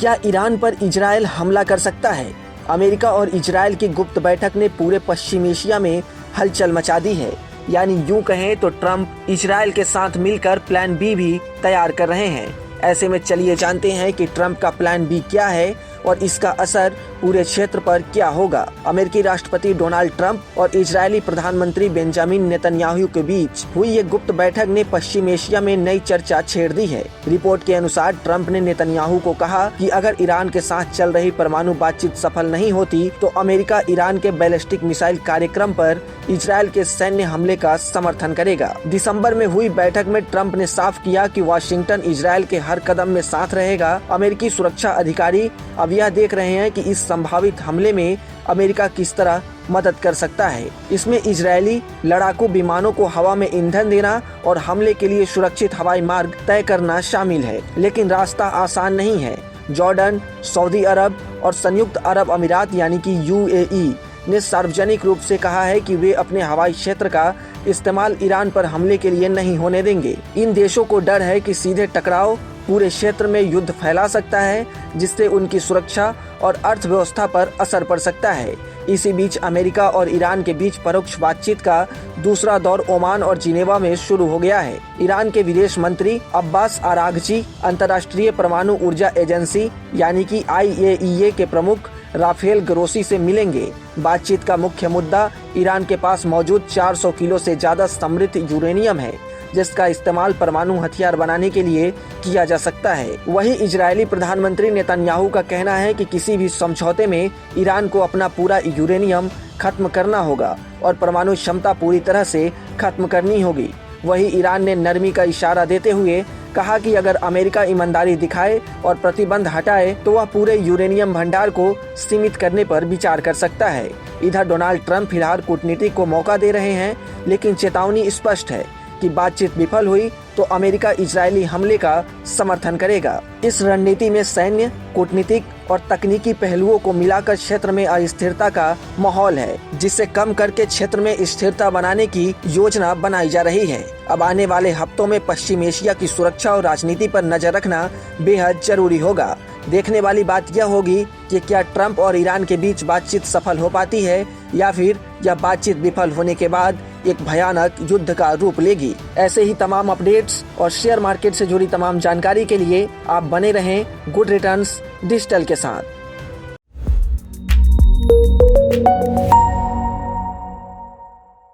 क्या ईरान पर इजराइल हमला कर सकता है? अमेरिका और इजराइल की गुप्त बैठक ने पूरे पश्चिम एशिया में हलचल मचा दी है। यानी यूं कहें तो ट्रंप इजराइल के साथ मिलकर प्लान बी भी तैयार कर रहे हैं। ऐसे में चलिए जानते हैं कि ट्रंप का प्लान बी क्या है और इसका असर पूरे क्षेत्र पर क्या होगा। अमेरिकी राष्ट्रपति डोनाल्ड ट्रंप और इजरायली प्रधानमंत्री बेंजामिन नेतन्याहू के बीच हुई ये गुप्त बैठक ने पश्चिम एशिया में नई चर्चा छेड़ दी है। रिपोर्ट के अनुसार ट्रंप ने नेतन्याहू को कहा कि अगर ईरान के साथ चल रही परमाणु बातचीत सफल नहीं होती तो अमेरिका ईरान के बैलिस्टिक मिसाइल कार्यक्रम पर इजरायल के सैन्य हमले का समर्थन करेगा। दिसंबर में हुई बैठक में ट्रंप ने साफ किया कि वाशिंगटन इजरायल के हर कदम में साथ रहेगा। अमेरिकी सुरक्षा अधिकारी अब यह देख रहे हैं कि इस संभावित हमले में अमेरिका किस तरह मदद कर सकता है। इसमें इजरायली लड़ाकू विमानों को हवा में ईंधन देना और हमले के लिए सुरक्षित हवाई मार्ग तय करना शामिल है, लेकिन रास्ता आसान नहीं है। जॉर्डन, सऊदी अरब और संयुक्त अरब अमीरात यानी कि यूएई ने सार्वजनिक रूप से कहा है कि वे अपने हवाई क्षेत्र का इस्तेमाल ईरान पर हमले के लिए नहीं होने देंगे। इन देशों को डर है कि सीधे टकराव पूरे क्षेत्र में युद्ध फैला सकता है, जिससे उनकी सुरक्षा और अर्थव्यवस्था पर असर पड़ सकता है। इसी बीच अमेरिका और ईरान के बीच परोक्ष बातचीत का दूसरा दौर ओमान और जिनेवा में शुरू हो गया है। ईरान के विदेश मंत्री अब्बास आराघची अंतर्राष्ट्रीय परमाणु ऊर्जा एजेंसी यानी कि IAEA के प्रमुख राफेल ग्रोसी से मिलेंगे। बातचीत का मुख्य मुद्दा ईरान के पास मौजूद 400 किलो से ज्यादा समृद्ध यूरेनियम है, जिसका इस्तेमाल परमाणु हथियार बनाने के लिए किया जा सकता है। वहीं इजरायली प्रधानमंत्री नेतन्याहू का कहना है कि किसी भी समझौते में ईरान को अपना पूरा यूरेनियम खत्म करना होगा और परमाणु क्षमता पूरी तरह से खत्म करनी होगी। वहीं ईरान ने नरमी का इशारा देते हुए कहा कि अगर अमेरिका ईमानदारी दिखाए और प्रतिबंध हटाए तो वह पूरे यूरेनियम भंडार को सीमित करने पर विचार कर सकता है। इधर डोनाल्ड ट्रंप फिलहाल कूटनीति को मौका दे रहे हैं, लेकिन चेतावनी स्पष्ट है कि बातचीत विफल हुई तो अमेरिका इजरायली हमले का समर्थन करेगा। इस रणनीति में सैन्य, कूटनीतिक और तकनीकी पहलुओं को मिलाकर क्षेत्र में अस्थिरता का माहौल है, जिसे कम करके क्षेत्र में स्थिरता बनाने की योजना बनाई जा रही है। अब आने वाले हफ्तों में पश्चिम एशिया की सुरक्षा और राजनीति पर नजर रखना बेहद जरूरी होगा। देखने वाली बात यह होगी कि क्या ट्रंप और ईरान के बीच बातचीत सफल हो पाती है या फिर यह बातचीत विफल होने के बाद एक भयानक युद्ध का रूप लेगी। ऐसे ही तमाम अपडेट्स और शेयर मार्केट से जुड़ी तमाम जानकारी के लिए आप बने रहें गुड रिटर्न्स डिजिटल के साथ।